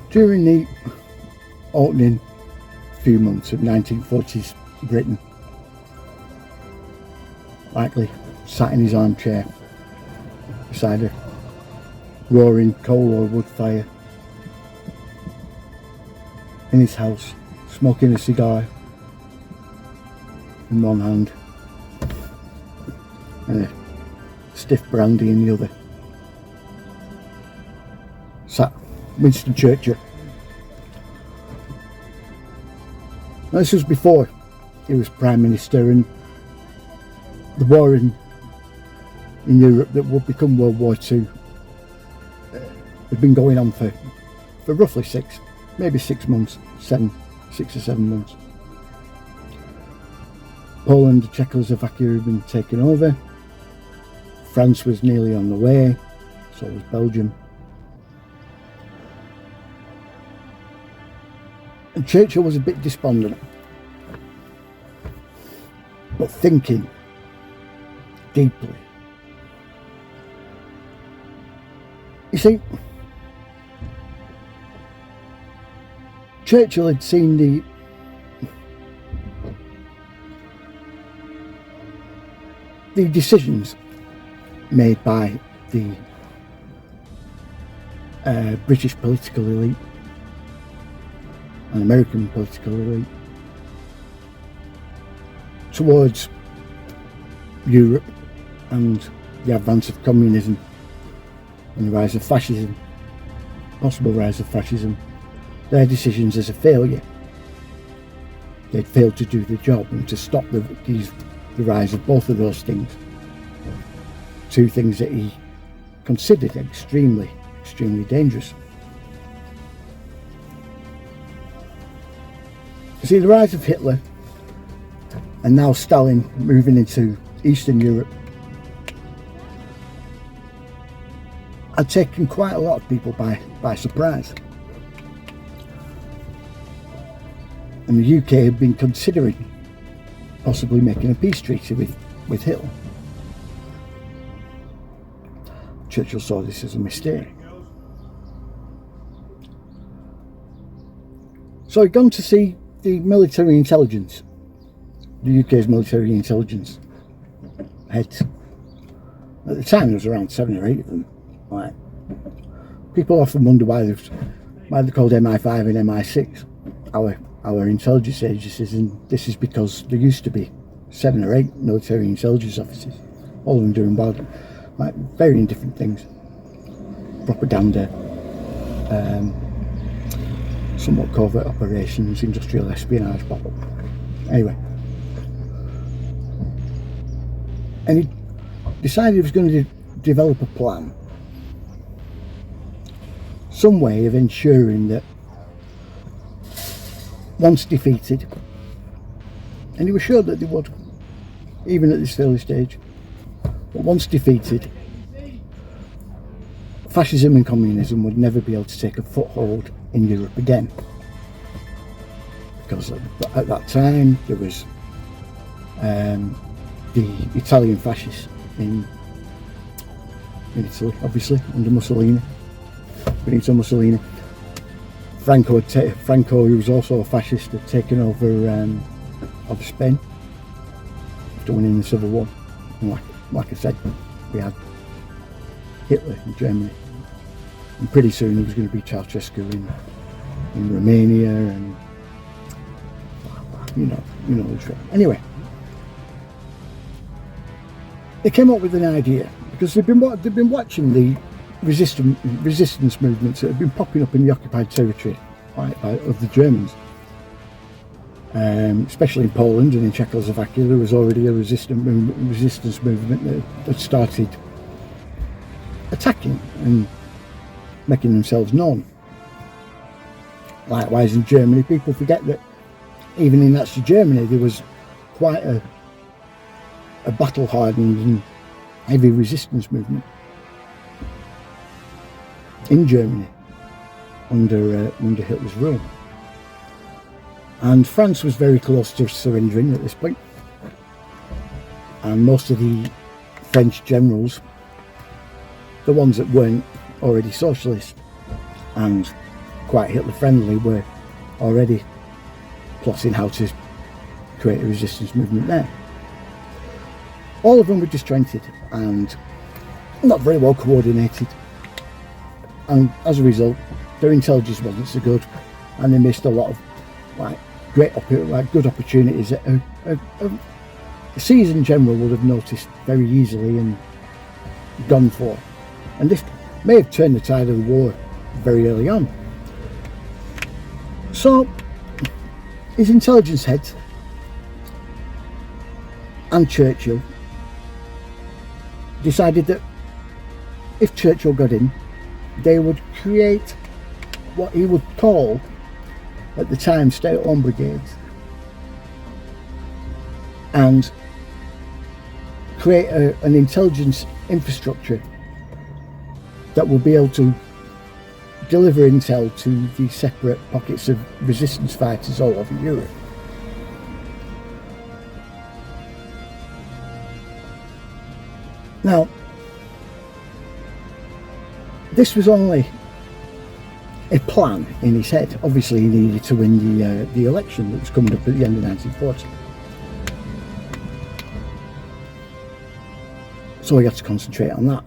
During the opening few months of 1940s Britain, likely sat in his armchair beside a roaring coal or wood fire in his house, smoking a cigar in one hand and a stiff brandy in the other, sat Winston Churchill. Now, this was before he was Prime Minister, and the war in Europe that would become World War II had been going on for roughly 6 months, 6 or 7 months. Poland and Czechoslovakia had been taken over. France was nearly on the way, so was Belgium. And Churchill was a bit despondent, but thinking deeply. You see, Churchill had seen the decisions made by the British political elite and American political elite towards Europe and the advance of communism and the rise of fascism, possible rise of fascism, their decisions as a failure. They'd failed to do the job and to stop the rise of both of those things. Two things that he considered extremely dangerous. You see, the rise of Hitler and now Stalin moving into Eastern Europe had taken quite a lot of people by surprise. And the UK had been considering possibly making a peace treaty with Hitler. Churchill saw this as a mistake. So he'd gone to see the military intelligence, the UK's military intelligence heads. At the time there was around 7 or 8 of them. Right. People often wonder why they're called MI5 and MI6, our intelligence agencies, and this is because there used to be 7 or 8 military intelligence officers, all of them doing varying different things. Propaganda, somewhat covert operations, industrial espionage, blah, blah, blah. Anyway. And he decided he was going to develop a plan, some way of ensuring that once defeated, and he was sure that they would, even at this early stage, but once defeated, fascism and communism would never be able to take a foothold in Europe again. Because at that time there was the Italian fascists in Italy, obviously, under Mussolini, Benito Mussolini. Franco, who was also a fascist, had taken over Spain after winning the Civil War. And like I said, we had Hitler in Germany, and pretty soon there was going to be Ceausescu in Romania, and you know the drill. Anyway, they came up with an idea because they've been watching the resistance movements that have been popping up in the occupied territory of the Germans, especially in Poland and in Czechoslovakia. There was already a resistance movement that started attacking and making themselves known. Likewise in Germany, people forget that even in Nazi Germany there was quite a battle-hardened and heavy resistance movement in Germany under Hitler's rule. And France was very close to surrendering at this point, and most of the French generals, the ones that weren't already socialist and quite Hitler friendly were already plotting how to create a resistance movement there. All of them were disjointed and not very well coordinated, and as a result their intelligence wasn't so good, and they missed a lot of good opportunities that a seasoned general would have noticed very easily and gone for. And this may have turned the tide of the war very early on. So his intelligence heads and Churchill decided that if Churchill got in, they would create what he would call, at the time, stay-at-home brigades, and create an intelligence infrastructure that will be able to deliver intel to the separate pockets of resistance fighters all over Europe. Now, this was only a plan in his head. Obviously he needed to win the election that was coming up at the end of 1940. So he had to concentrate on that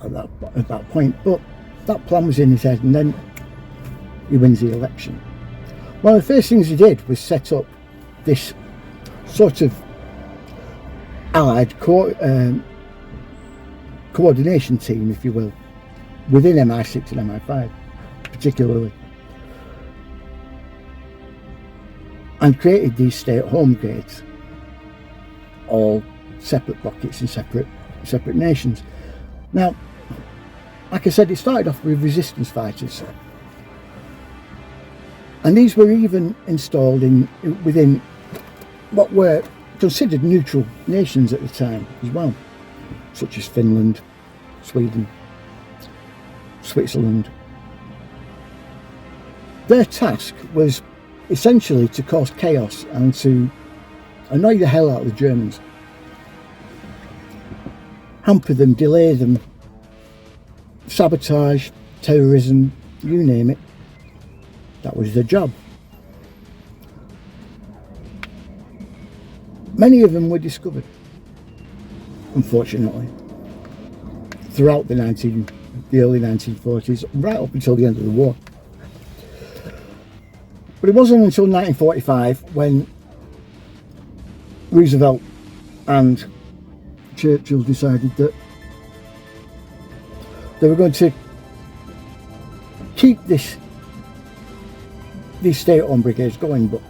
at that point. But that plan was in his head, and then he wins the election. One of the first things he did was set up this sort of allied coordination team, if you will, within MI6 and MI5 particularly, and created these stay-at-home brigades, all separate pockets and separate nations. Now, like I said, it started off with resistance fighters, and these were even installed within what were considered neutral nations at the time as well, such as Finland, Sweden, Switzerland. Their task was essentially to cause chaos and to annoy the hell out of the Germans, hamper them, delay them, sabotage, terrorism, you name it. That was their job. Many of them were discovered, unfortunately, throughout the early 1940s, right up until the end of the war. But it wasn't until 1945 when Roosevelt and Churchill decided that they were going to keep these stay-at-home brigades going, but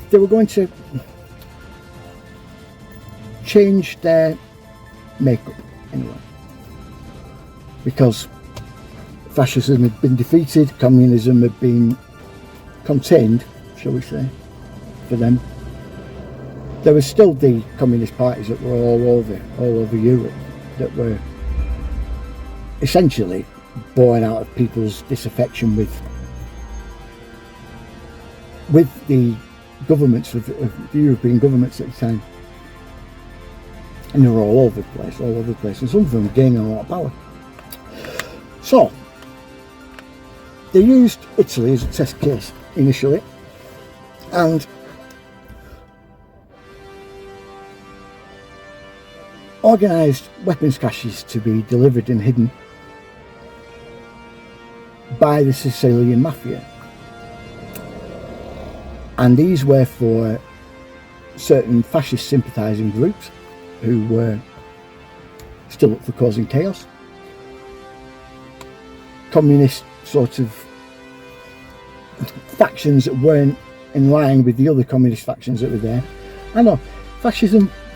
they were going to change their makeup anyway, because fascism had been defeated, communism had been contained, shall we say, for them. There were still the communist parties that were all over Europe, that were essentially born out of people's disaffection with the governments of the European governments at the time, and they were all over the place, and some of them were gaining a lot of power. So they used Italy as a test case initially, and organised weapons caches to be delivered and hidden by the Sicilian mafia. And these were for certain fascist sympathising groups who were still up for causing chaos, communist sort of factions that weren't in line with the other communist factions that were there. I know,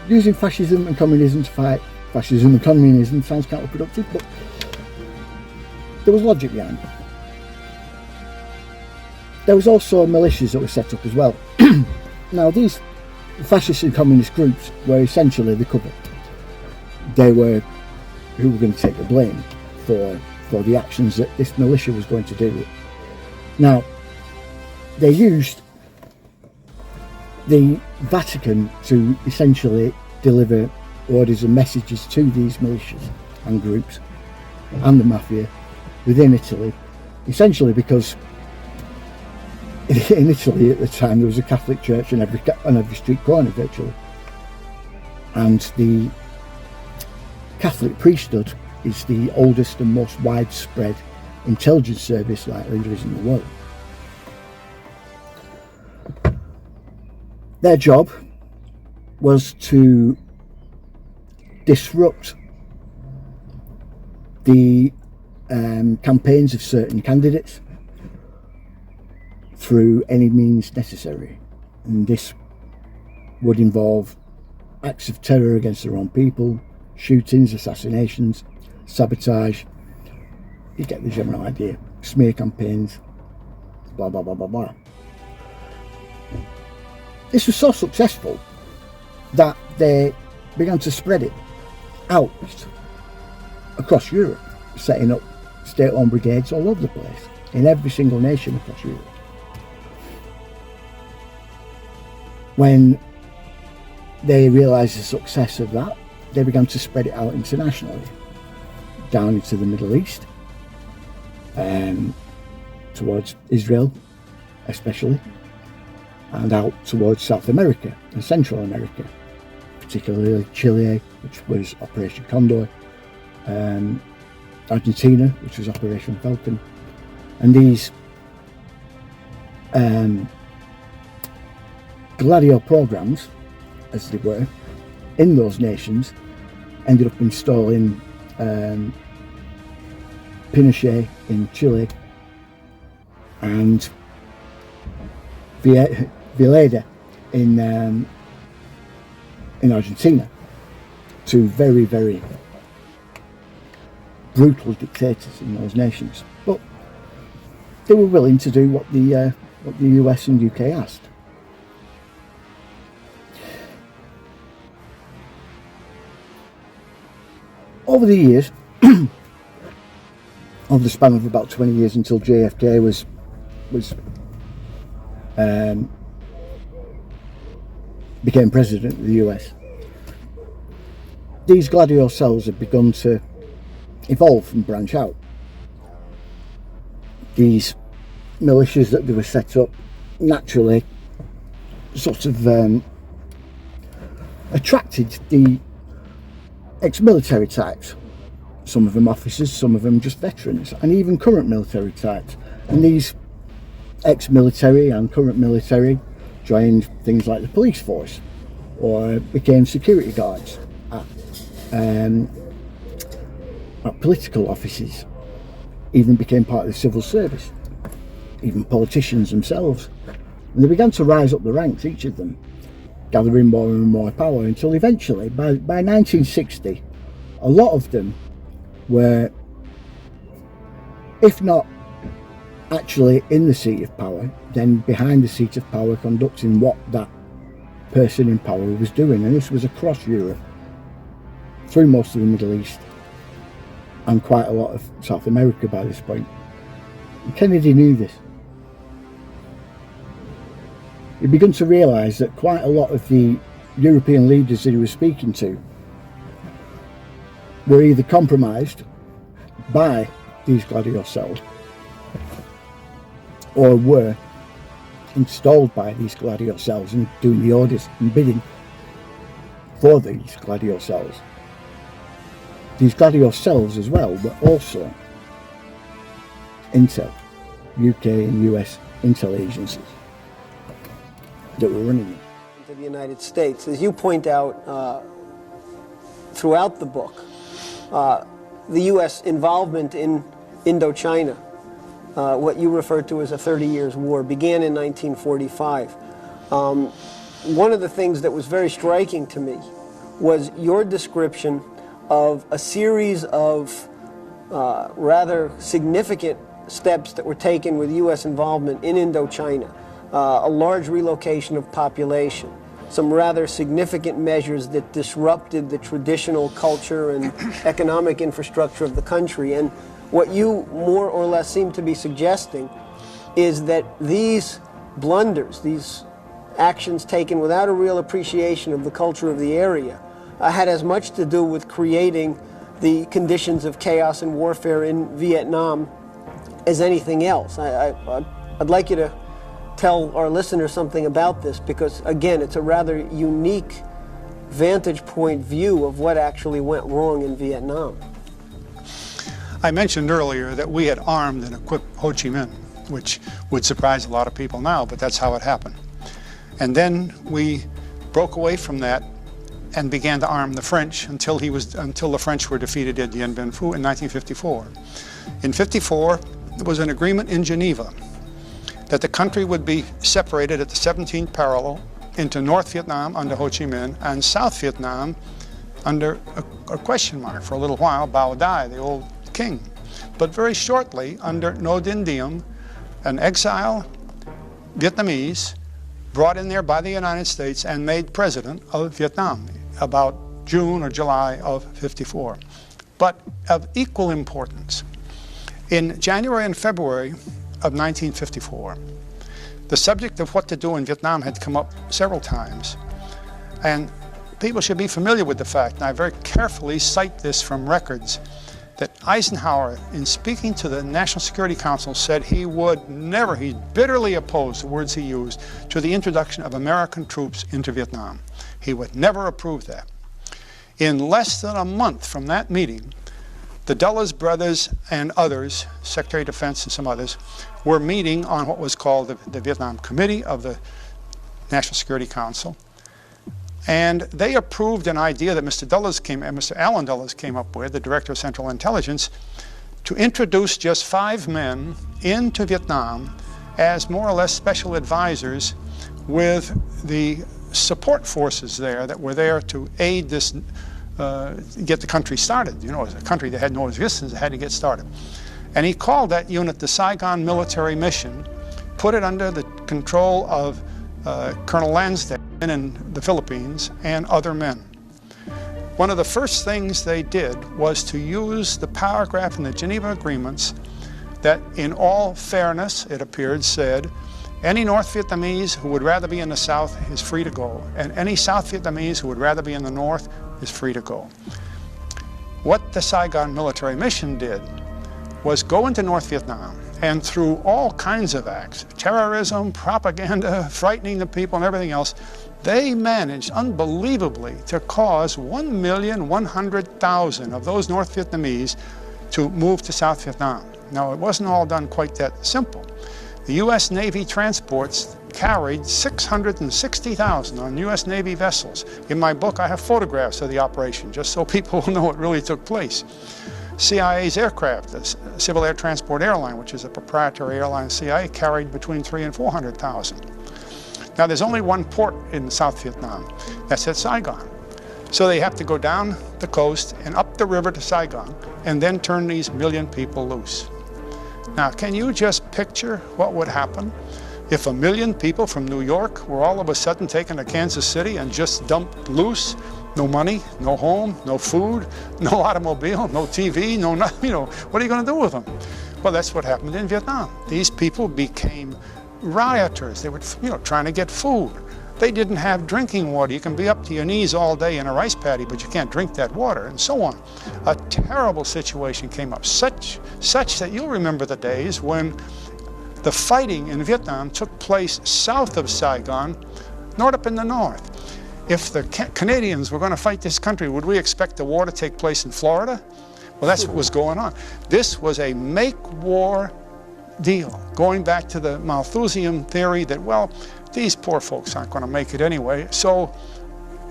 using fascism and communism to fight fascism and communism sounds counterproductive, but there was logic behind it. There was also militias that were set up as well. Now, these fascist and communist groups were essentially the cover. They were who were going to take the blame for the actions that this militia was going to do. Now, they used the Vatican to essentially deliver orders and messages to these militias and groups and the mafia within Italy, essentially because in Italy at the time there was a Catholic church on every street corner virtually, and the Catholic priesthood is the oldest and most widespread intelligence service likely there is in the world. Their job was to disrupt the campaigns of certain candidates through any means necessary, and this would involve acts of terror against their own people, shootings, assassinations, sabotage. You get the general idea. Smear campaigns, blah blah blah blah blah. This was so successful that they began to spread it out across Europe, setting up state-owned brigades all over the place, in every single nation across Europe. When they realised the success of that, they began to spread it out internationally, down into the Middle East, towards Israel especially, and out towards South America and Central America, particularly Chile, which was Operation Condor, Argentina, which was Operation Falcon, and these Gladio programs, as they were, in those nations, ended up installing Pinochet in Chile and Villeda in Argentina, two very, very brutal dictators in those nations. But they were willing to do what the US and UK asked. Over the years, over the span of about 20 years until JFK became president of the US, these Gladio cells had begun to evolve and branch out. These militias that they were set up naturally sort of attracted the ex-military types, some of them officers, some of them just veterans, and even current military types. And these ex-military and current military joined things like the police force, or became security guards at political offices, even became part of the civil service, even politicians themselves. And they began to rise up the ranks, each of them, gathering more and more power, until eventually, by 1960, a lot of them were, if not actually in the seat of power, then behind the seat of power, conducting what that person in power was doing. And this was across Europe, through most of the Middle East, and quite a lot of South America by this point. And Kennedy knew this. He began to realise that quite a lot of the European leaders that he was speaking to were either compromised by these Gladio cells or were installed by these Gladio cells and doing the orders and bidding for these Gladio cells. These Gladio cells as well were also Intel, UK and US Intel agencies that were running it. To the United States, as you point out throughout the book, the U.S. involvement in Indochina, what you refer to as a 30 Years' War, began in 1945. One of the things that was very striking to me was your description of a series of rather significant steps that were taken with U.S. involvement in Indochina. A large relocation of population, some rather significant measures that disrupted the traditional culture and economic infrastructure of the country. And what you more or less seem to be suggesting is that these blunders, these actions taken without a real appreciation of the culture of the area, had as much to do with creating the conditions of chaos and warfare in Vietnam as anything else. I'd like you to tell our listeners something about this, because again, it's a rather unique vantage point view of what actually went wrong in Vietnam. I mentioned earlier that we had armed and equipped Ho Chi Minh, which would surprise a lot of people now, but that's how it happened. And then we broke away from that and began to arm the French until the French were defeated at Dien Bien Phu in 1954. In 54, there was an agreement in Geneva that the country would be separated at the 17th parallel into North Vietnam under Ho Chi Minh and South Vietnam under a question mark for a little while, Bao Dai, the old king. But very shortly, under Ngo Dinh Diem, an exile Vietnamese brought in there by the United States and made president of Vietnam about June or July of 54. But of equal importance, in January and February of 1954, the subject of what to do in Vietnam had come up several times. And people should be familiar with the fact, and I very carefully cite this from records, that Eisenhower, in speaking to the National Security Council, said he would never, he bitterly opposed, the words he used, to the introduction of American troops into Vietnam. He would never approve that. In less than a month from that meeting, the Dulles brothers and others, Secretary of Defense and some others, were meeting on what was called the Vietnam Committee of the National Security Council. And they approved an idea that Mr. Allen Dulles came up with, the Director of Central Intelligence, to introduce just 5 men into Vietnam as more or less special advisors with the support forces there that were there to aid this, get the country started. You know, as a country that had no existence, it had to get started. And he called that unit the Saigon Military Mission, put it under the control of Colonel Lansdale in the Philippines and other men. One of the first things they did was to use the paragraph in the Geneva Agreements that, in all fairness, it appeared, said, any North Vietnamese who would rather be in the South is free to go, and any South Vietnamese who would rather be in the North is free to go. What the Saigon Military Mission did was go into North Vietnam, and through all kinds of acts, terrorism, propaganda, frightening the people and everything else, they managed unbelievably to cause 1,100,000 of those North Vietnamese to move to South Vietnam. Now, it wasn't all done quite that simple. The U.S. Navy transports carried 660,000 on U.S. Navy vessels. In my book, I have photographs of the operation, just so people will know what really took place. CIA's aircraft, the Civil Air Transport Airline, which is a proprietary airline of CIA, carried between 300,000 and 400,000. Now, there's only one port in South Vietnam. That's at Saigon. So they have to go down the coast and up the river to Saigon and then turn these 1 million people loose. Now, can you just picture what would happen if 1 million people from New York were all of a sudden taken to Kansas City and just dumped loose? No money, no home, no food, no automobile, no TV, no nothing. You know, what are you going to do with them? Well, that's what happened in Vietnam. These people became rioters. They were, trying to get food. They didn't have drinking water. You can be up to your knees all day in a rice paddy, but you can't drink that water, and so on. A terrible situation came up, such that you'll remember the days when the fighting in Vietnam took place south of Saigon, not up in the north. If the Canadians were going to fight this country, would we expect the war to take place in Florida? Well, that's what was going on. This was a make-war deal, going back to the Malthusian theory that, well, these poor folks aren't going to make it anyway, so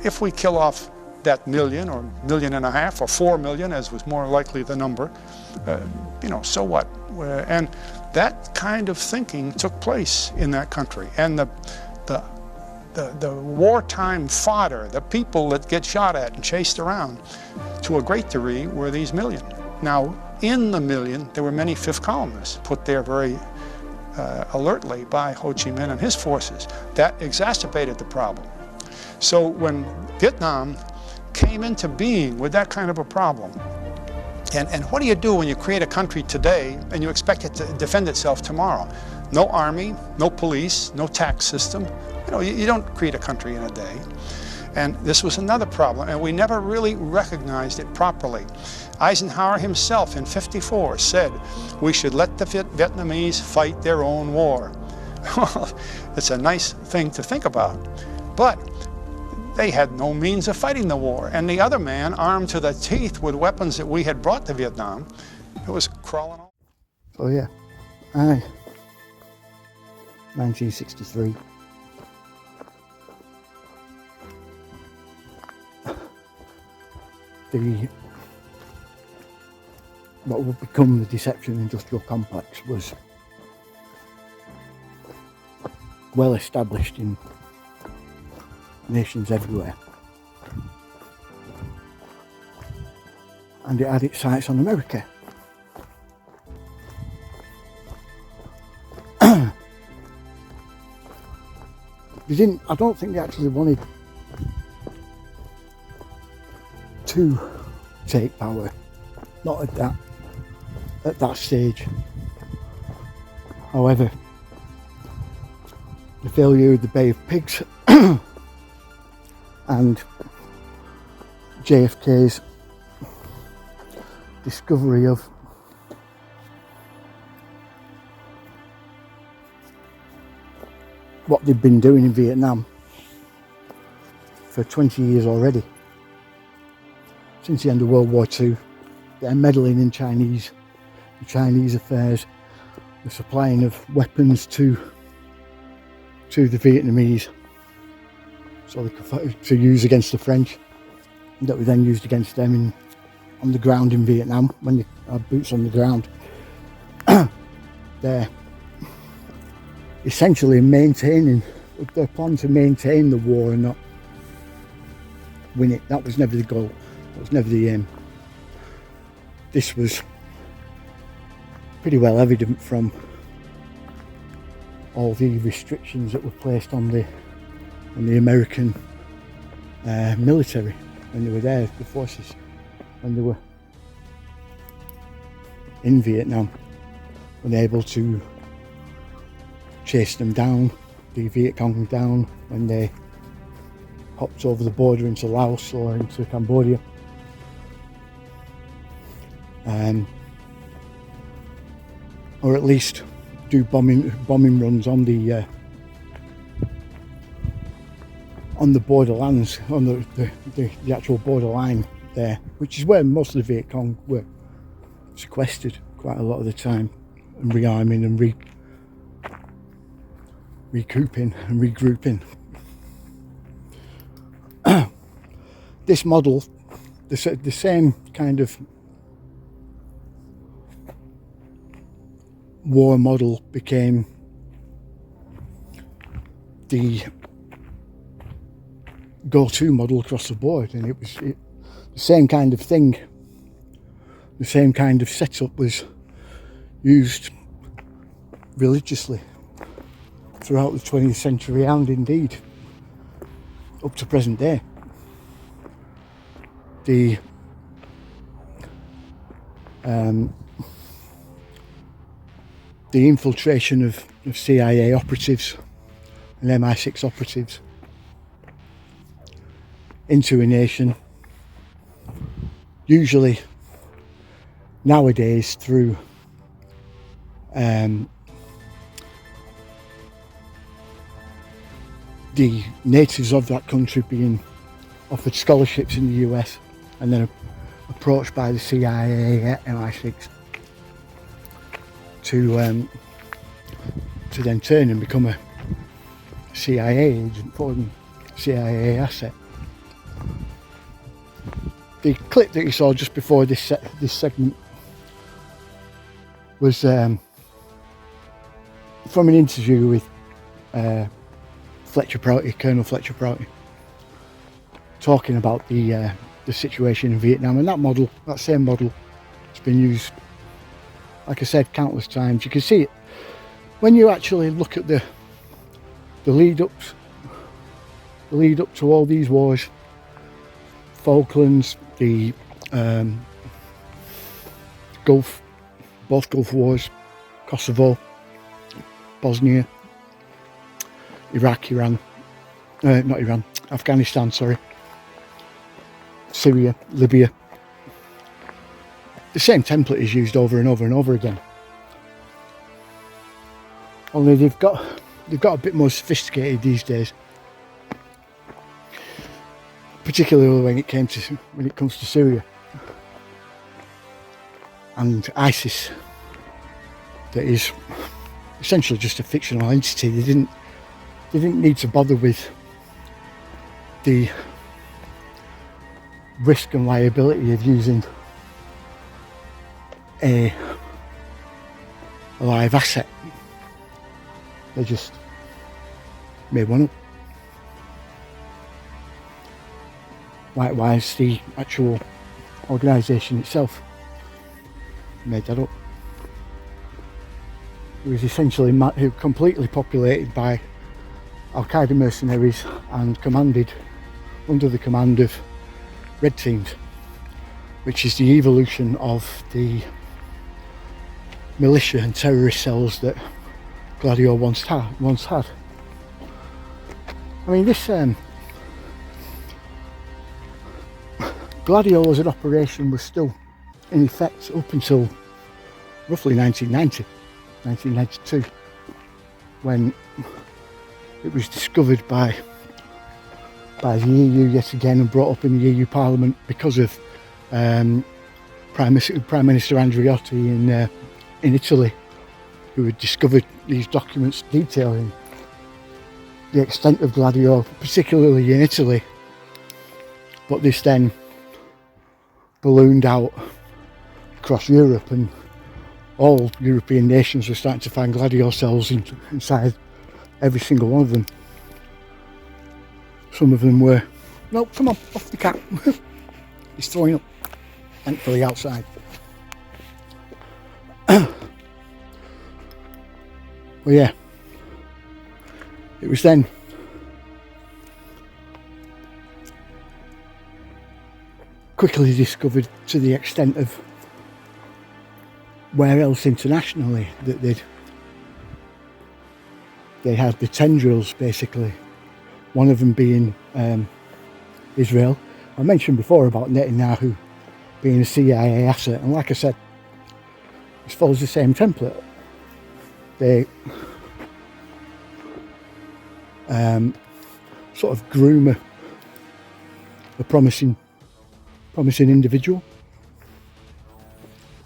if we kill off that 1 million or 1.5 million or 4 million, as was more likely the number, so what? And that kind of thinking took place in that country. And the wartime fodder, the people that get shot at and chased around, to a great degree, were these 1 million. Now, in the 1 million, there were many fifth columnists put there very alertly by Ho Chi Minh and his forces. That exacerbated the problem. So when Vietnam came into being with that kind of a problem, and what do you do when you create a country today and you expect it to defend itself tomorrow? No army, no police, no tax system. You don't create a country in a day. And this was another problem, and we never really recognized it properly. Eisenhower himself in '54 said we should let the Vietnamese fight their own war. Well, it's a nice thing to think about, but they had no means of fighting the war. And the other man, armed to the teeth with weapons that we had brought to Vietnam, it was crawling on. Oh yeah, 1963. What would become the Deception Industrial Complex was well established in nations everywhere, and it had its sights on America. I don't think they actually wanted to take power, not at that stage. However, the failure of the Bay of Pigs and JFK's discovery of what they've been doing in Vietnam for 20 years already, since the end of World War II. They're meddling in Chinese affairs, the supplying of weapons to the Vietnamese, so they could to use against the French, that were then used against them on the ground in Vietnam when they had boots on the ground. They're essentially maintaining their plan to maintain the war and not win it. That was never the goal. That was never the aim. This was pretty well evident from all the restrictions that were placed on the American military when they were there, the forces, when they were in Vietnam, when they were able to chase them down, the Viet Cong down, when they hopped over the border into Laos or into Cambodia. Or at least do bombing runs on the borderlands, on the actual borderline there, which is where most of the Viet Cong were sequestered quite a lot of the time, and rearming and recouping and regrouping. This model, the same kind of war model, became the go-to model across the board, and it was the same kind of thing. The same kind of setup was used religiously throughout the 20th century, and indeed up to present day. The infiltration of CIA operatives and MI6 operatives into a nation, usually nowadays through the natives of that country being offered scholarships in the US and then approached by the CIA, MI6 to then turn and become a CIA agent for them, CIA asset. The clip that you saw just before this segment was from an interview with Fletcher Prouty, Colonel Fletcher Prouty, talking about the situation in Vietnam, and that same model has been used, like I said, countless times. You can see it when you actually look at the lead up to all these wars, Falklands, the Gulf, both Gulf wars, Kosovo, Bosnia, Iraq, Iran, not Iran, Afghanistan, sorry, Syria, Libya. The same template is used over and over and over again. Only they've got a bit more sophisticated these days, particularly when it comes to Syria and ISIS. That is essentially just a fictional entity. They didn't need to bother with the risk and liability of using a live asset. They just made one up. Likewise, the actual organisation itself made that up. It was essentially completely populated by Al-Qaeda mercenaries and commanded under the command of red teams, which is the evolution of the militia and terrorist cells that Gladio once had. I mean, this Gladio as an operation was still in effect up until roughly 1992, when it was discovered by the EU yet again and brought up in the EU Parliament because of Prime Minister Andreotti in Italy, who had discovered these documents detailing the extent of Gladio, particularly in Italy. But this then ballooned out across Europe, and all European nations were starting to find Gladio cells inside every single one of them. Some of them were, no, come on, off the cat. He's throwing up, thankfully outside. Well, yeah, it was then quickly discovered to the extent of where else internationally that they had the tendrils, basically. One of them being Israel. I mentioned before about Netanyahu being a CIA asset, and like I said, it follows the same template. They sort of groom a promising individual,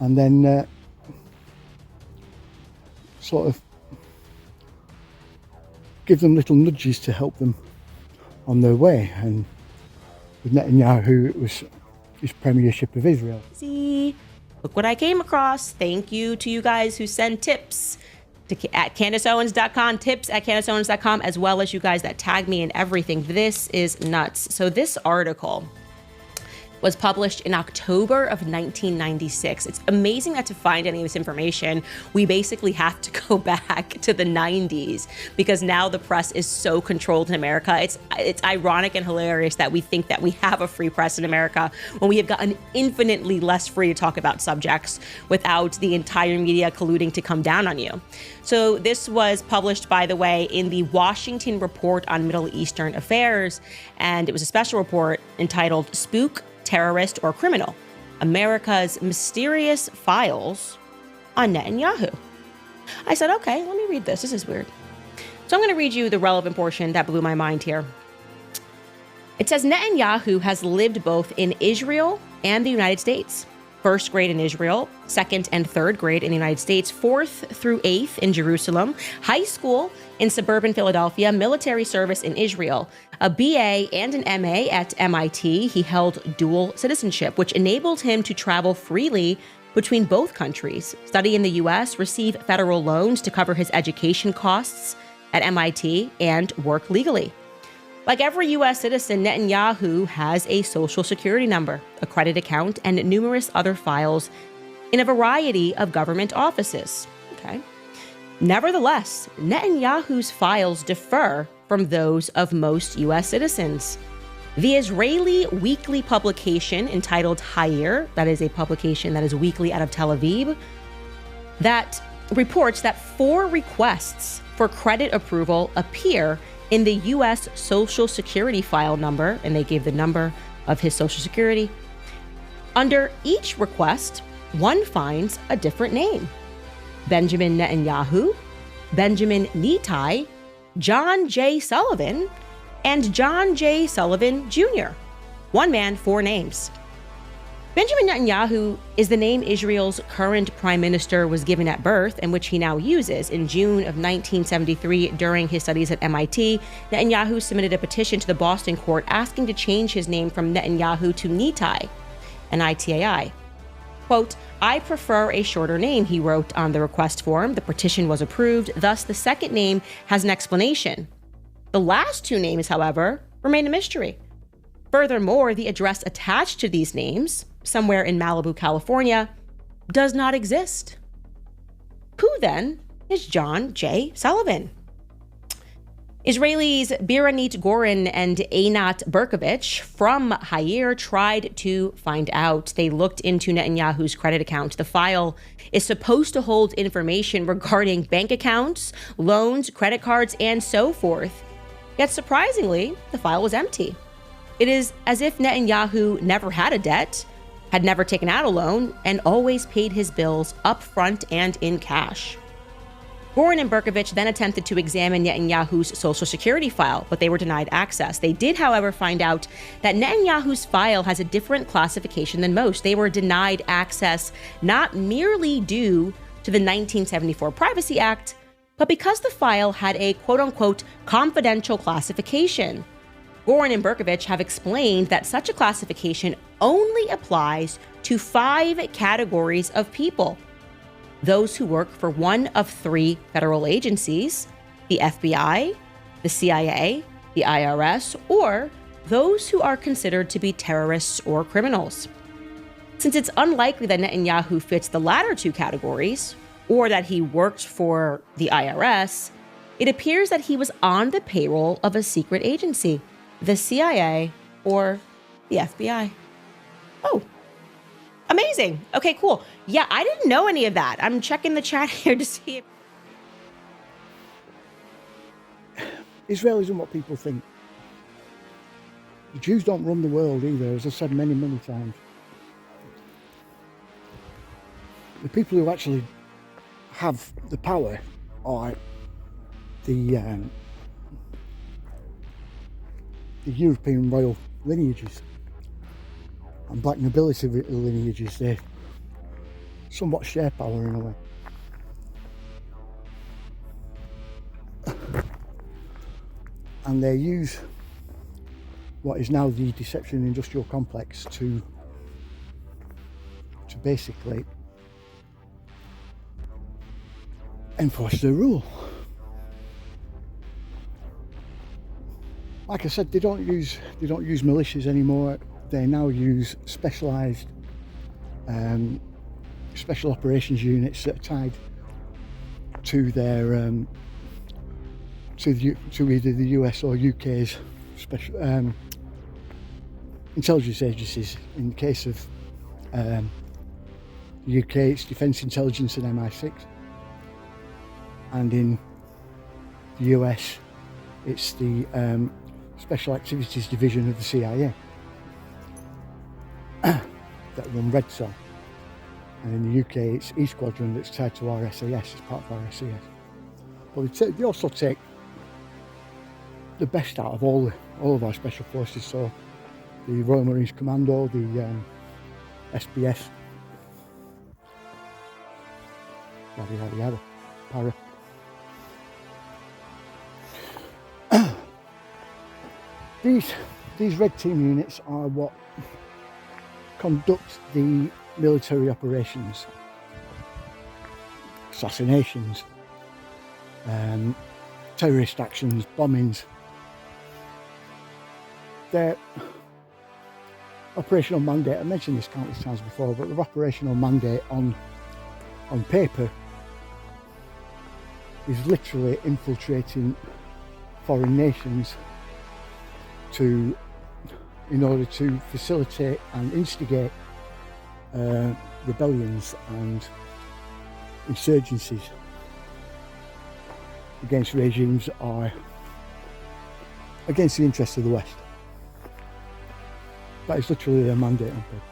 and then sort of give them little nudges to help them on their way. And with Netanyahu, it was his premiership of Israel. See, look what I came across. Thank you to you guys who send tips at CandaceOwens.com, tips at CandaceOwens.com, as well as you guys that tag me in everything. This is nuts. So this article was published in October of 1996. It's amazing that to find any of this information, we basically have to go back to the 90s, because now the press is so controlled in America. It's ironic and hilarious that we think that we have a free press in America when we have gotten infinitely less free to talk about subjects without the entire media colluding to come down on you. So this was published, by the way, in the Washington Report on Middle Eastern Affairs, and it was a special report entitled Spook, Terrorist, or Criminal: America's Mysterious Files on Netanyahu. I said, okay, let me read this. This is weird. So I'm going to read you the relevant portion that blew my mind here. It says Netanyahu has lived both in Israel and the United States. First grade in Israel, second and third grade in the United States, fourth through eighth in Jerusalem, high school in suburban Philadelphia, military service in Israel, a BA and an MA at MIT. He held dual citizenship, which enabled him to travel freely between both countries, study in the U.S., receive federal loans to cover his education costs at MIT, and work legally. Like every U.S. citizen, Netanyahu has a social security number, a credit account, and numerous other files in a variety of government offices. Okay. Nevertheless, Netanyahu's files differ from those of most U.S. citizens. The Israeli weekly publication entitled Hayir, that is a publication that is weekly out of Tel Aviv, that reports that 4 requests for credit approval appear in the U.S. Social Security file number, and they gave the number of his Social Security. Under each request, one finds a different name: Benjamin Netanyahu, Benjamin Nitai, John J. Sullivan, and John J. Sullivan Jr. One man, four names. Benjamin Netanyahu is the name Israel's current prime minister was given at birth and which he now uses. In June of 1973, during his studies at MIT, Netanyahu submitted a petition to the Boston court asking to change his name from Netanyahu to Nitai, N-I-T-A-I. Quote, "I prefer a shorter name," he wrote on the request form. The petition was approved, thus the second name has an explanation. The last two names, however, remain a mystery. Furthermore, the address attached to these names, somewhere in Malibu, California, does not exist. Who then is John J. Sullivan? Israelis Biranit Gorin and Einat Berkovich from Hayir tried to find out. They looked into Netanyahu's credit account. The file is supposed to hold information regarding bank accounts, loans, credit cards, and so forth. Yet surprisingly, the file was empty. It is as if Netanyahu never had a debt, had never taken out a loan, and always paid his bills up front and in cash. Gorin and Berkovich then attempted to examine Netanyahu's Social Security file, but they were denied access. They did, however, find out that Netanyahu's file has a different classification than most. They were denied access not merely due to the 1974 Privacy Act, but because the file had a quote-unquote confidential classification. Gorin and Berkovich have explained that such a classification only applies to 5 categories of people: those who work for one of 3 federal agencies, the FBI, the CIA, the IRS, or those who are considered to be terrorists or criminals. Since it's unlikely that Netanyahu fits the latter 2 categories, or that he worked for the IRS, it appears that he was on the payroll of a secret agency, the CIA or the FBI. Oh, amazing. Okay, cool. Yeah, I didn't know any of that. I'm checking the chat here to see if... Israel isn't what people think. The Jews don't run the world either, as I've said many, many times. The people who actually have the power are the European royal lineages and black nobility lineages. They somewhat share power in a way. And they use what is now the deception industrial complex to basically enforce their rule. Like I said, they don't use militias anymore. They now use specialised special operations units that are tied to their to either the US or UK's special intelligence agencies. In the case of the UK, it's Defence Intelligence and MI6, and in the US, it's the Special Activities Division of the CIA that run Red Cell. And in the UK, it's E Squadron that's tied to our SAS, it's part of our SAS. But they also take the best out of all of our special forces, so the Royal Marines Commando, the SBS, yada yada, para. These red team units are what conduct the military operations, assassinations, terrorist actions, bombings. Their operational mandate, I mentioned this countless times before, but their operational mandate on paper is literally infiltrating foreign nations in order to facilitate and instigate rebellions and insurgencies against regimes that are against the interests of the West. That is literally their mandate on paper.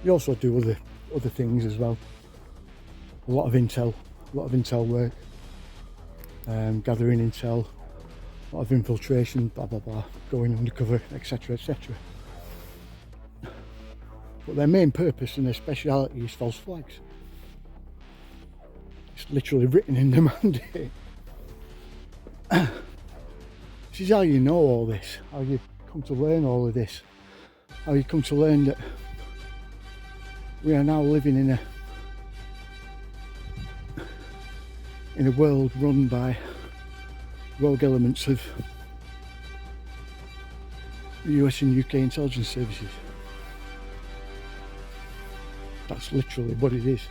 You also do other things as well. A lot of intel work, gathering intel, a lot of infiltration, blah blah blah, going undercover, etc., etc. But their main purpose and their speciality is false flags. It's literally written in the mandate. This is how you know all this, how you come to learn all of this, how you come to learn that we are now living in a world run by rogue elements of the US and UK intelligence services. That's literally what it is.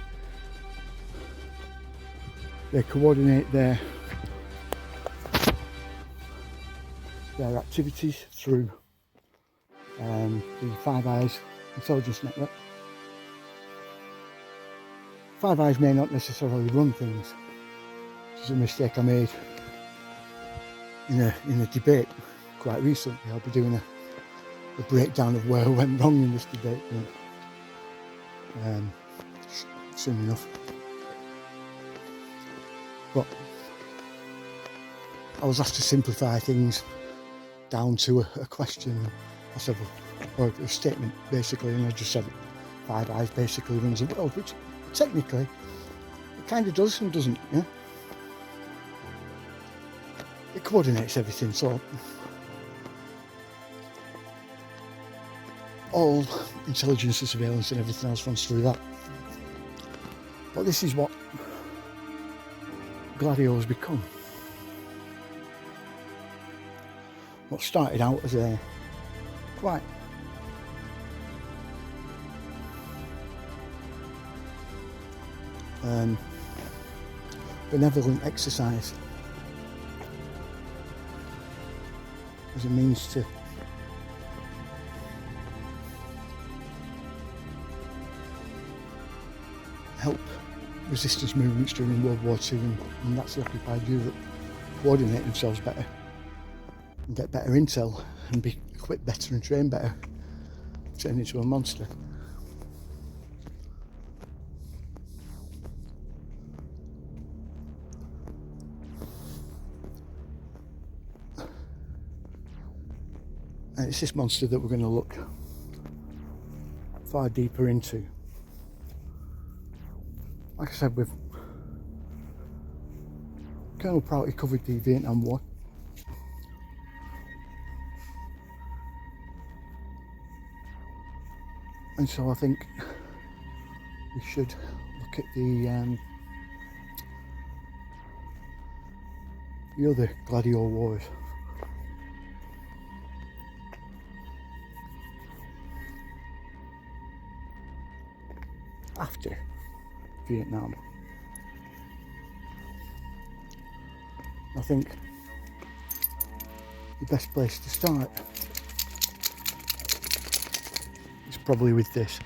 They coordinate their activities through the Five Eyes intelligence network. Five Eyes may not necessarily run things. This is a mistake I made in a debate quite recently. I'll be doing a breakdown of where I went wrong in this debate soon enough. But I was asked to simplify things down to a question. I said, or a statement basically, and I just said Five Eyes basically runs the world, which technically it kind of does and doesn't, yeah? It coordinates everything, so all intelligence and surveillance and everything else runs through that. But this is what Gladio has become. What started out as a quite benevolent exercise as a means to help resistance movements during World War II and Nazi occupied Europe coordinate themselves better and get better intel and be equipped better and trained better, turn into a monster. And it's this monster that we're going to look far deeper into. Like I said, Colonel Prouty covered the Vietnam War. And so I think we should look at the other Gladio wars. After Vietnam. I think the best place to start is probably with this.